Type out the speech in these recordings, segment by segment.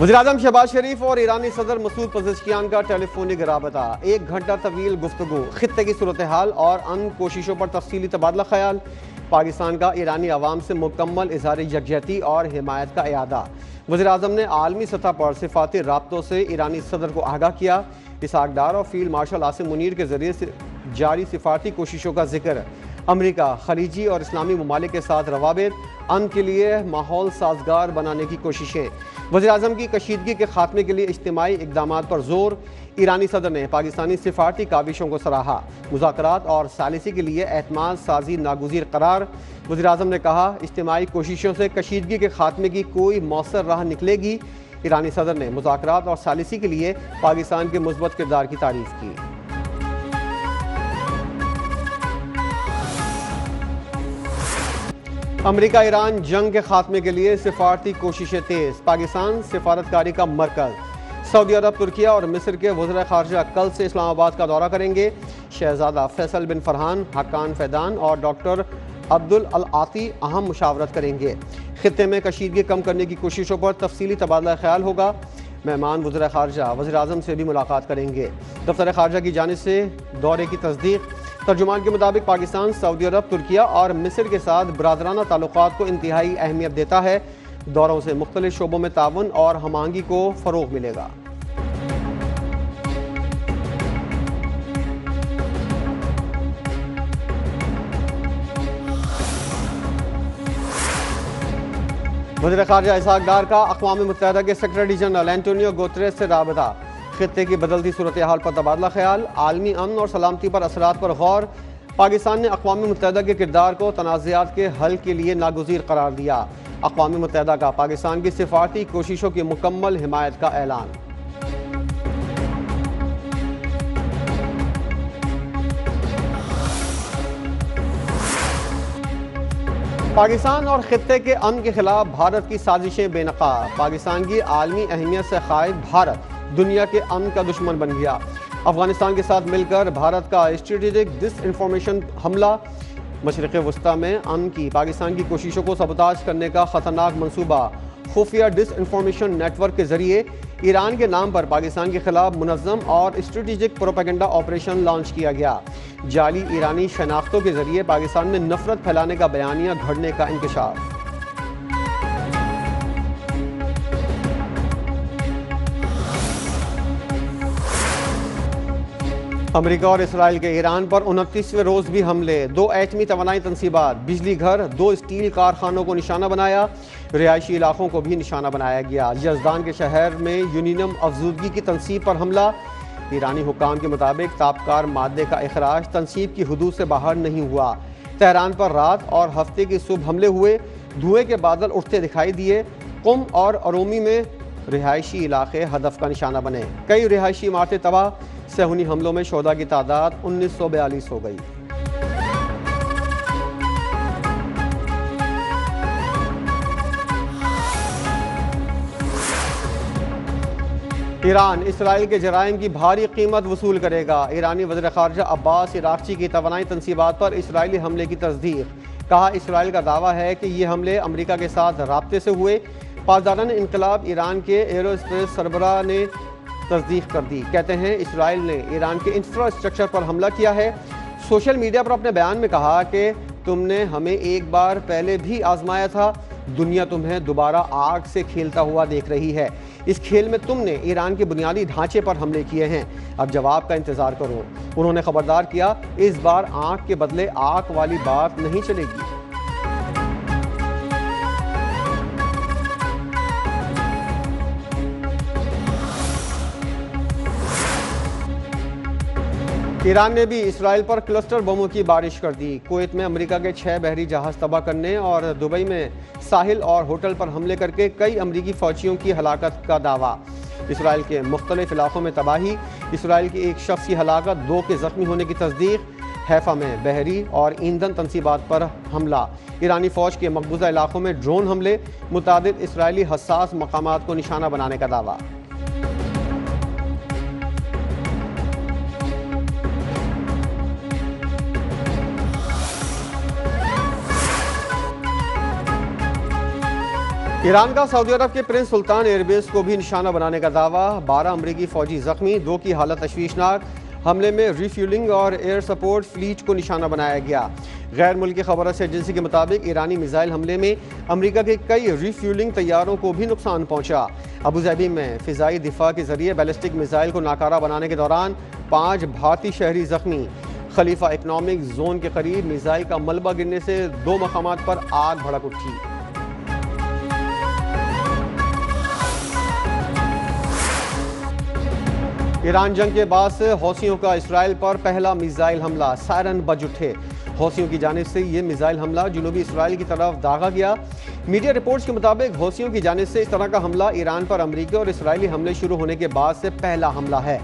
वज़ीर-ए-आज़म शहबाज शरीफ और ईरानी सदर मसूद पज़ेश्कियान का टेलीफोनिक राबता, 1 घंटा तवील गुफ्तगू, खित्ते की सूरत हाल और अन कोशिशों पर तफसीली तबादला ख्याल। पाकिस्तान का ईरानी अवाम से मुकम्मल इज़हार यकजहती और हिमायत का इयादा। वज़ीर-ए-आज़म ने आलमी सतह पर सिफाती राब्तों से ईरानी सदर को आगाह किया। इसहाक डार और फील्ड मार्शल आसिम मुनीर के जरिए से जारी सिफारती कोशिशों का जिक्र। अमरीका, खलीजी और इस्लामी ममालिक के साथ रवाबित, अमन के लिए माहौल साजगार बनाने की कोशिशें। वज़ीर-ए-आज़म की कशीदगी के खात्मे के लिए इज्तिमाई इक़दामात पर जोर। ईरानी सदर ने पाकिस्तानी सिफारती काविशों को सराहा। मुज़ाकरात और सालिसी के लिए एतमाद साजी नागुज़ीर करार। वज़ीर-ए-आज़म ने कहा, इज्तिमाई कोशिशों से कशीदगी के खात्मे की कोई मौसर राह निकलेगी। ईरानी सदर ने मुज़ाकरात और सालिसी के लिए पाकिस्तान के मुस्बत किरदार की तारीफ की। अमरीका ईरान जंग के खात्मे के लिए सिफारती कोशिशें तेज। पाकिस्तान सिफारतकारी का मरकज। सऊदी अरब, तुर्किया और मिस्र के वज़ीर ख़ारजा कल से इस्लामाबाद का दौरा करेंगे। शहजादा फैसल बिन फरहान, हक्कान फैदान और डॉक्टर अब्दुल अल आती अहम मुशावरत करेंगे। खित्ते में कशीदगी कम करने की कोशिशों पर तफसीली तबादला ख्याल होगा। मेहमान वज़ीर ख़ारजा वज़ीर-ए-आज़म से भी मुलाकात करेंगे। दफ्तर ख़ारजा की जानिब से दौरे की तस्दीक। तर्जुमान के मुताबिक पाकिस्तान सऊदी अरब, तुर्किया और मिस्र के साथ बरादराना ताल्लुकात को इंतहाई अहमियत देता है। दौरों से मुख्तलिफ शोबों में ताउन और हमआहंगी को फ़रोग़ मिलेगा। वज़ीर ख़ारजा इसहाक डार का अक़वाम मुत्तहिदा के सेक्रेटरी जनरल एंटोनियो गुतेरेस से राबता। खित्ते की बदलती सूरत हाल पर तबादला ख्याल। आलमी अमन और सलामती पर असरात पर गौर। पाकिस्तान ने अक़वाम मुत्तहिदा के किरदार को तनाज़ात के हल के लिए नागुज़ीर करार दिया। अक़वाम मुत्तहिदा का पाकिस्तान की सिफारती कोशिशों की मुकम्मल हिमायत का ऐलान। पाकिस्तान और खित्ते के अमन के खिलाफ भारत की साजिशें बेनकाब। पाकिस्तान की आलमी अहमियत से खाइफ भारत दुनिया के अमन का दुश्मन बन गया। अफगानिस्तान के साथ मिलकर भारत का स्ट्रेटेजिक डिसइंफॉर्मेशन हमला। मशरिक़ वस्ता में अमन की पाकिस्तान की कोशिशों को सबताज करने का खतरनाक मंसूबा। खुफिया डिसइंफॉर्मेशन नेटवर्क के जरिए ईरान के नाम पर पाकिस्तान के खिलाफ मुनज़्ज़म और स्ट्रेटेजिक प्रोपेगेंडा ऑपरेशन लॉन्च किया गया। जाली ईरानी शनाख्तों के जरिए पाकिस्तान में नफरत फैलाने का बयानिया घड़ने का इंकशाफ। अमरीका और इसराइल के ईरान पर 29वें रोज़ भी हमले। 2 एटमी तवानाई तनसीबात, बिजली घर, 2 स्टील कारखानों को निशाना बनाया। रिहायशी इलाकों को भी निशाना बनाया गया। यज़दान के शहर में यूरेनियम अफजूदगी की तनसीब पर हमला। ईरानी हुक्काम के मुताबिक तापकार मादे का इखराज तनसीब की हुदूद से बाहर नहीं हुआ। तेहरान पर रात और हफ्ते की सुबह हमले हुए। धुएँ के बादल उठते दिखाई दिए। कुम और अरोमी में रिहायशी इलाके हदफ का निशाना बने। कई रिहायशी इमारतें तबाह। सहूनी हमलों में शोधा की तादाद 1942 हो गई। ईरान इसराइल के जराइम की भारी कीमत वसूल करेगा। ईरानी वज़ीर ख़ारजा अब्बास इराक़ची की तवानाई तनसीबात पर इसराइली हमले की तस्दीक। कहा, इसराइल का दावा है कि ये हमले अमरीका के साथ राब्ते से हुए। पासदारान इनकलाब ईरान के एरोस्पेस सरबराह ने तस्दीक कर दी। कहते हैं इसराइल ने ईरान के इंफ्रास्ट्रक्चर पर हमला किया है। सोशल मीडिया पर अपने बयान में कहा कि तुमने हमें एक बार पहले भी आजमाया था। दुनिया तुम्हें दोबारा आग से खेलता हुआ देख रही है। इस खेल में तुमने ईरान के बुनियादी ढांचे पर हमले किए हैं। अब जवाब का इंतजार करो। उन्होंने खबरदार किया, इस बार आग के बदले आग वाली बात नहीं चलेगी। ईरान ने भी इसराइल पर क्लस्टर बमों की बारिश कर दी। कुवैत में अमेरिका के 6 बहरी जहाज़ तबाह करने और दुबई में साहिल और होटल पर हमले करके कई अमरीकी फ़ौजियों की हलाकत का दावा। इसराइल के मुख्तलिफ इलाकों में तबाही। इसराइल की एक शख्स की हलाकत, 2 के ज़ख्मी होने की तस्दीक। हैफा में बहरी और ईंधन तनसीबात पर हमला। ईरानी फ़ौज के मकबूजा इलाकों में ड्रोन हमले। मुतादिद इसराइली हसास मकामात को निशाना बनाने का दावा। ईरान का सऊदी अरब के प्रिंस सुल्तान एयरबेस को भी निशाना बनाने का दावा। 12 अमरीकी फौजी जख्मी, 2 की हालत तशवीशनाक। हमले में रिफ्यूलिंग और एयर सपोर्ट फ्लीट को निशाना बनाया गया। गैर मुल्की खबरस एजेंसी के मुताबिक ईरानी मिसाइल हमले में अमरीका के कई रिफ्यूलिंग तैयारों को भी नुकसान पहुंचा। अबूधाबी में फिजाई दिफा के जरिए बैलिस्टिक मिसाइल को नाकारा बनाने के दौरान 5 भारतीय शहरी जख्मी। खलीफा इकनॉमिक जोन के करीब मिसाइल का मलबा गिरने से 2 मकामात पर आग भड़क उठी। ईरान जंग के बाद से हौसियों का इसराइल पर पहला मिसाइल हमला, सायरन बज उठे। हौसियों की जानिब से ये मिसाइल हमला जुनूबी इसराइल की तरफ दागा गया। मीडिया रिपोर्ट्स के मुताबिक हौसियों की जानिब से इस तरह का हमला ईरान पर अमरीकी और इसराइली हमले शुरू होने के बाद से पहला हमला है।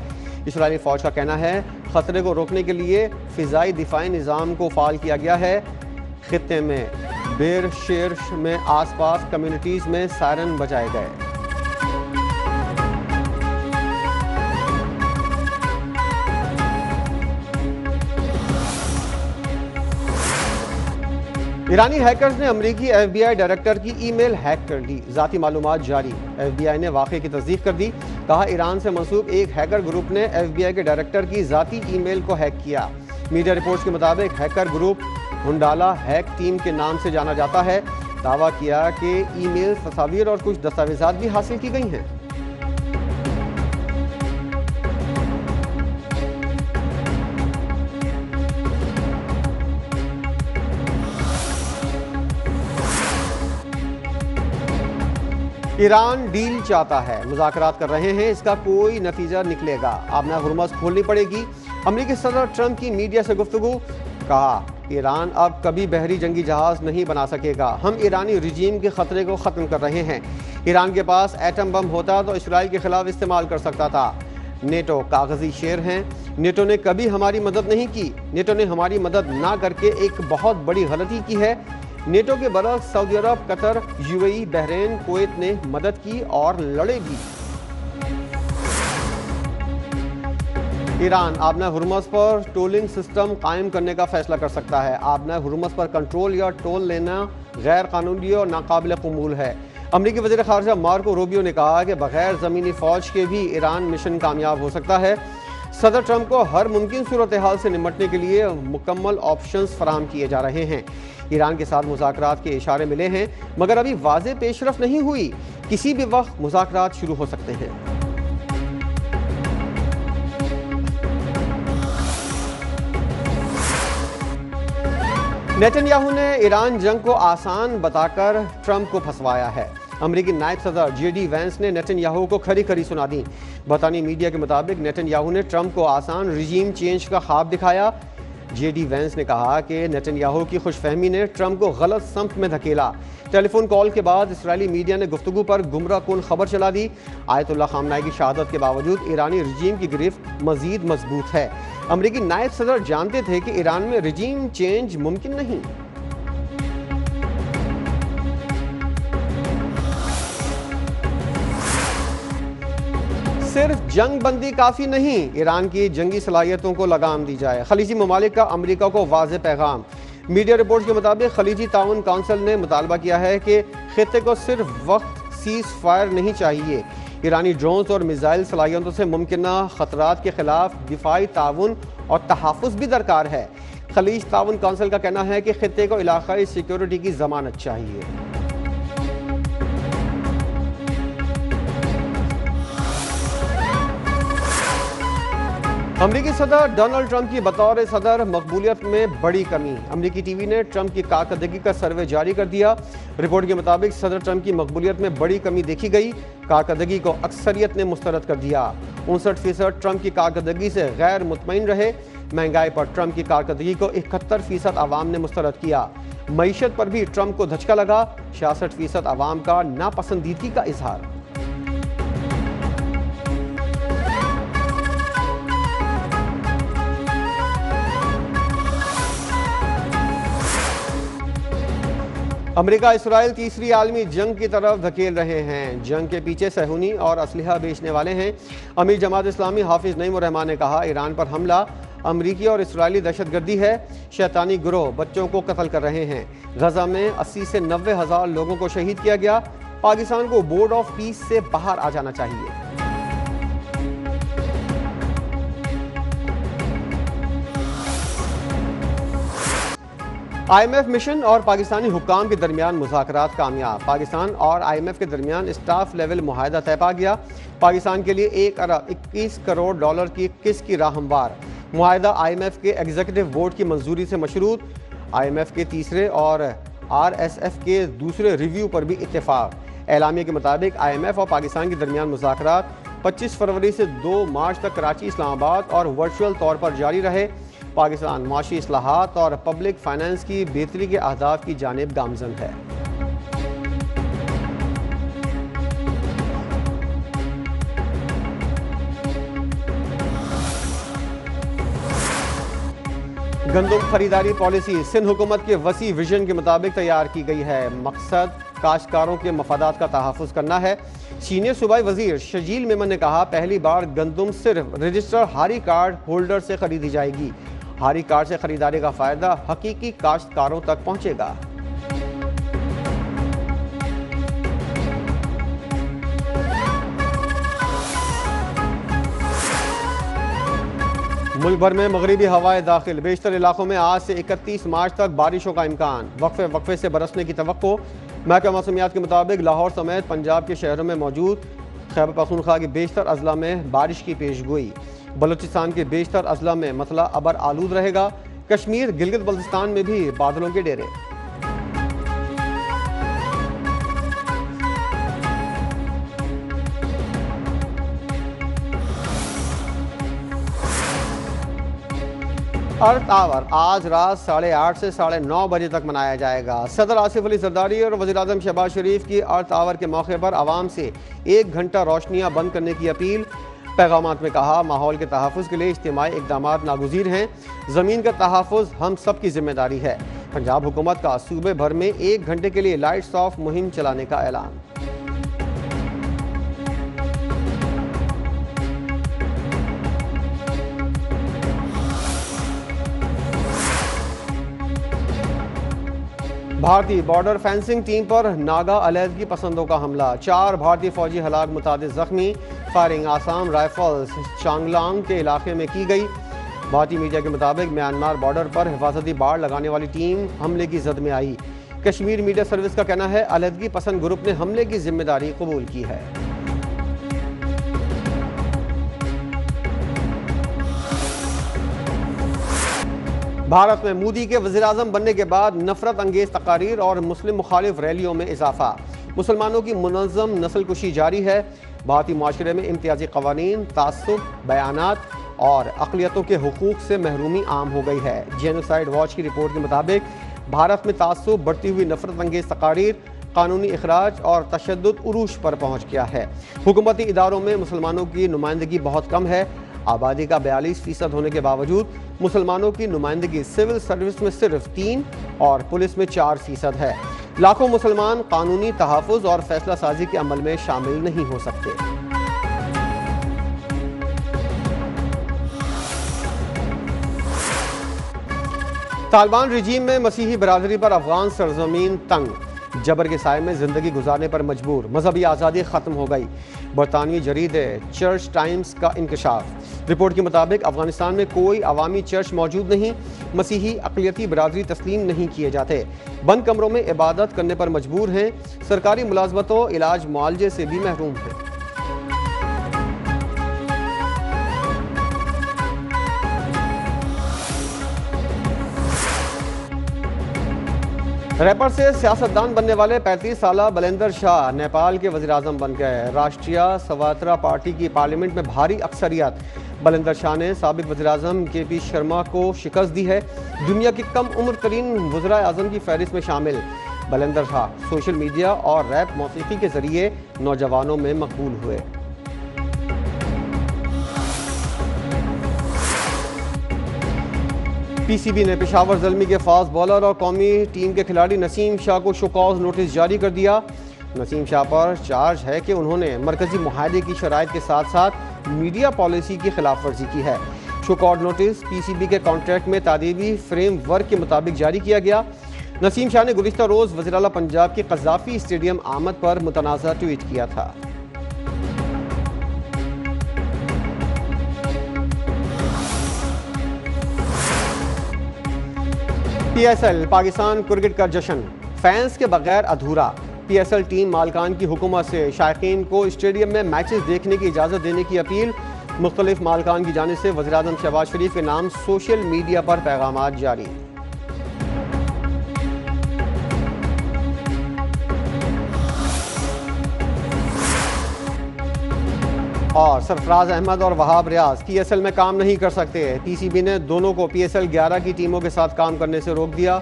इसराइली फौज का कहना है खतरे को रोकने के लिए फिजाई दिफाई निज़ाम को फाल किया गया है। खित्ते में बेर शेर में आसपास कम्युनिटीज़ में सायरन बजाए गए। ईरानी हैकर्स ने अमरीकी FBI डायरेक्टर की ईमेल हैक कर दी, जाती मालूमात जारी। FBI ने वाक़े की तस्दीक कर दी। कहा ईरान से मंसूब एक हैकर ग्रुप ने FBI के डायरेक्टर की जाती ईमेल को हैक किया। मीडिया रिपोर्ट्स के मुताबिक हैकर ग्रुप हुंडाला हैक टीम के नाम से जाना जाता है। दावा किया कि ईमेल, तस्वीर और कुछ दस्तावेजात भी हासिल की गई हैं। ईरान डील चाहता है, मुज़ाकरात कर रहे हैं, इसका कोई नतीजा निकलेगा। आबना हुर्मुज़ खोलनी पड़ेगी। अमरीकी सदर ट्रंप की मीडिया से गुफ्तगू। कहा ईरान अब कभी बहरी जंगी जहाज नहीं बना सकेगा। हम ईरानी रिजीम के खतरे को ख़त्म कर रहे हैं। ईरान के पास एटम बम होता तो इसराइल के खिलाफ इस्तेमाल कर सकता था। नेटो कागजी शेर हैं। नेटो ने कभी हमारी मदद नहीं की। नेटो ने हमारी मदद ना करके एक बहुत बड़ी गलती की है। नेटो के बरक्स सऊदी अरब, कतर, UAE, बहरीन, कुवैत ने मदद की और लड़े भी। ईरान आबना हुर्मुज़ पर टोलिंग सिस्टम कायम करने का फैसला कर सकता है। आबना हुर्मुज़ पर कंट्रोल या टोल लेना गैर कानूनी और नाकाबिल कबूल है। अमरीकी वज़ीर ख़ारजा मार्को रूबियो ने कहा कि बगैर ज़मीनी फ़ौज के भी ईरान मिशन कामयाब हो सकता है। सदर ट्रंप को हर मुमकिन सूरत हाल से निपटने के लिए मुकम्मल ऑप्शंस फराहम किए जा रहे हैं। ईरान के साथ मुज़ाकरात के इशारे मिले हैं, मगर अभी वाज़ेह पेशरफ नहीं हुई। किसी भी वक्त मुज़ाकरात शुरू हो सकते हैं। नेतन्याहू ने ईरान जंग को आसान बताकर ट्रंप को फंसवाया है। अमरीकी नायब सदर JD वैंस ने नेतन्याहू को खरी खरी सुना दी। बरतानी मीडिया के मुताबिक नेतन्याहू ने ट्रंप को आसान रिजीम चेंज का ख्वाब दिखाया। JD वैंस ने कहा कि नेतन्याहू की खुशफहमी ने ट्रंप को गलत समत में धकेला। टेलीफोन कॉल के बाद इसराइली मीडिया ने गुफ्तगू पर गुमराह कुन खबर चला दी। आयतुल्लाह खामनाई की शहादत के बावजूद ईरानी रिजीम की गिरफ्त मजीद मजबूत है। अमरीकी नायब सदर जानते थे कि ईरान में रिजीम चेंज मुमकिन नहीं। सिर्फ जंग बंदी काफ़ी नहीं, ईरान की जंगी सलाहियतों को लगाम दी जाए। खलीजी ममालिक का अमरीका को वाज़ेह पैगाम। मीडिया रिपोर्ट के मुताबिक खलीजी ताउन काउंसिल ने मुतालबा किया है कि खित्ते को सिर्फ वक्त सीज फायर नहीं चाहिए। ईरानी ड्रोन्स और मिसाइल सलाहियतों से मुमकिन खतरात के खिलाफ दिफाई ताउन और तहफ़्फ़ुज़ भी दरकार है। खलीज ताउन काउंसिल का कहना है कि खित्ते को इलाकाई सिक्योरिटी की जमानत चाहिए। अमरीकी सदर डोनाल्ड ट्रंप की बतौर सदर मकबूलियत में बड़ी कमी। अमरीकी टीवी ने ट्रंप की कारकर्दगी का सर्वे जारी कर दिया। रिपोर्ट के मुताबिक सदर ट्रंप की मकबूलियत में बड़ी कमी देखी गई। कारकर्दगी को अक्सरियत ने मुस्तरद कर दिया। 59% ट्रंप की कारकर्दगी से गैर मुतमईन रहे। महंगाई पर ट्रंप की कारकर्दगी को 71% आवाम ने मुस्तरद किया। मईशत पर भी ट्रंप को धचका लगा। 66% आवाम का नापसंदीदगी का इजहार। अमेरिका इसराइल तीसरी आलमी जंग की तरफ धकेल रहे हैं। जंग के पीछे सहूनी और असलहा बेचने वाले हैं। अमीर जमात इस्लामी हाफिज नईम रहमान ने कहा ईरान पर हमला अमरीकी और इसराइली दहशतगर्दी है। शैतानी गिरोह बच्चों को कत्ल कर रहे हैं। गजा में 80 से 90 हज़ार लोगों को शहीद किया गया। पाकिस्तान को बोर्ड ऑफ पीस से बाहर आ जाना चाहिए। IMF मिशन और पाकिस्तानी हुक्काम के दरमियान मुज़ाकरात कामयाब। पाकिस्तान और IMF के दरमियान स्टाफ लेवल मुआहदा तय पा गया। पाकिस्तान के लिए 1 अरब 21 करोड़ डॉलर की किस्त की राह हमवार। मुआहदा IMF के एग्जीक्यूटिव बोर्ड की मंजूरी से मशरूत। IMF के तीसरे और RSF के दूसरे रिव्यू पर भी इत्तेफाक। एलामिया के मुताबिक IMF और पाकिस्तान के दरमियान मुज़ाकरात 25 फरवरी से 2 मार्च तक कराची, इस्लामाबाद और वर्चुअल तौर पर जारी रहे। पाकिस्तान माशी इस्लाहात और पब्लिक फाइनेंस की बेहतरी के अहदाफ की जानिब गामजन है। गंदम खरीदारी पॉलिसी सिंध हुकूमत के वसी विजन के मुताबिक तैयार की गई है। मकसद काश्तकारों के मफादात का तहफ़्फ़ुज़ करना है। सीनियर सूबाई वजीर शजील मेमन ने कहा, पहली बार गंदम सिर्फ रजिस्टर्ड हारी कार्ड होल्डर से खरीदी जाएगी। हारी कार्ड से खरीदारी का फायदा हकीकी काश्तकारों तक पहुंचेगा। मुल्क भर में मगरिबी हवाएं दाखिल। बेशतर इलाकों में आज से 31 मार्च तक बारिशों का इम्कान। वक्फे वक्फे से बरसने की तवक्को। महकमा मौसमियात के मुताबिक लाहौर समेत पंजाब के शहरों में मौजूद खैबर पख्तूनख्वा के बेशतर अजला में बारिश की पेशगोई। बलूचिस्तान के बेशतर अजला में मतला अबर आलूद रहेगा। कश्मीर गिलगित बल्तिस्तान में भी बादलों के डेरे। अर्थ आवर आज रात 8:30 से 9:30 बजे तक मनाया जाएगा। सदर आसिफ अली जरदारी और वज़ीर आज़म शहबाज शरीफ की अर्थ आवर के मौके पर आवाम से 1 घंटा रोशनियां बंद करने की अपील। पैगामात में कहा, माहौल के तहफ़्फ़ुज़ के लिए इज्तिमाई इक़दामात नागुज़ीर हैं। ज़मीन का तहफ़्फ़ुज़ हम सब की जिम्मेदारी है। पंजाब हुकूमत का सूबे भर में 1 घंटे के लिए लाइट्स ऑफ मुहिम चलाने का ऐलान। भारतीय बॉर्डर फेंसिंग टीम पर नागा अलहदगी पसंदों का हमला। 4 भारतीय फौजी हलाक, मुतादिद जख्मी। फायरिंग आसाम राइफल्स चांगलांग के इलाके में की गई। भारतीय मीडिया के मुताबिक म्यांमार बॉर्डर पर हिफाजती बाड़ लगाने वाली टीम हमले की जद में आई। कश्मीर मीडिया सर्विस का कहना है, अलहदगी पसंद ग्रुप ने हमले की जिम्मेदारी कबूल की है। भारत में मोदी के वज़ीर-ए-आज़म बनने के बाद नफरत अंगेज तकारीर और मुस्लिम मुखालिफ रैलियों में इजाफा। मुसलमानों की मुनज़्ज़म नस्लकुशी जारी है। भारतीय माशरे में इम्तियाजी क़वानीन, तासुब, बयानात और अक़लियतों के हुकूक से महरूमी आम हो गई है। जेनोसाइड वॉच की रिपोर्ट के मुताबिक भारत में तासुब, बढ़ती हुई नफरत अंगेज तकारीर, कानूनी इखराज और तशद्दुद उरूज पर पहुँच गया है। हुकूमती इदारों में मुसलमानों की नुमाइंदगी बहुत कम है। आबादी का 42% होने के बावजूद मुसलमानों की नुमाइंदगी सिविल सर्विस में सिर्फ 3 और पुलिस में 4% है। लाखों मुसलमान कानूनी तहफ़्फ़ुज़ और फैसला साजी के अमल में शामिल नहीं हो सकते। तालिबान रिजीम में मसीही बरादरी पर अफगान सरजमीन तंग। जबर के साए में जिंदगी गुजारने पर मजबूर। मजहबी आज़ादी ख़त्म हो गई। बरतानवी जरीदे चर्च टाइम्स का इंकशाफ। रिपोर्ट के मुताबिक अफगानिस्तान में कोई अवामी चर्च मौजूद नहीं। मसीही अक़लियती बरादरी तस्लीम नहीं किए जाते। बंद कमरों में इबादत करने पर मजबूर हैं। सरकारी मुलाजमतों, इलाज, मुआलजे से भी महरूम हैं। रैपर से सियासतदान बनने वाले 35 साला बलेंदर शाह नेपाल के वज़ीर-ए-आज़म बन गए। राष्ट्रीय सवात्रा पार्टी की पार्लियामेंट में भारी अक्सरियत। बलेंदर शाह ने साबिक वज़ीर-ए-आज़म KP शर्मा को शिकस्त दी है। दुनिया की कम उम्र तरीन वज़ीर-ए-आज़म की फहरिस्त में शामिल बलेंदर शाह सोशल मीडिया और रैप मौसीकी के जरिए नौजवानों में मकबूल हुए। PCB ने पेशावर ज़ल्मी के फास्ट बॉलर और कौमी टीम के खिलाड़ी नसीम शाह को शोकॉज नोटिस जारी कर दिया। नसीम शाह पर चार्ज है कि उन्होंने मरकजी मुआहदे की शराइत के साथ साथ मीडिया पॉलिसी की खिलाफ वर्जी की है। शोकॉज नोटिस PCB के कॉन्ट्रैक्ट में तादीबी फ्रेमवर्क के मुताबिक जारी किया गया। नसीम शाह ने गुज़िश्ता रोज़ वज़ीर आला पंजाब के क़ज़ाफ़ी स्टेडियम आमद पर मुतनाज़ा ट्वीट किया था। PSL पाकिस्तान क्रिकेट का जश्न फैंस के बगैर अधूरा। PSL टीम मालकान की हुकूमत से शायकीन को स्टेडियम में मैचेस देखने की इजाज़त देने की अपील। मुख्तलिफ मालकान की जानिब से वज़ीर आज़म शहबाज शरीफ के नाम सोशल मीडिया पर पैगामात जारी। और सरफराज अहमद और वहाब रियाज PSL में काम नहीं कर सकते। PCB ने दोनों को PSL 11 की टीमों के साथ काम करने से रोक दिया।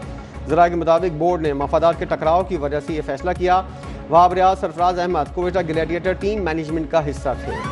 ज़राए के मुताबिक बोर्ड ने मफादात के टकराव की वजह से यह फैसला किया। Wahab Riaz, Sarfaraz Ahmed Quetta gladiator team management का हिस्सा थे।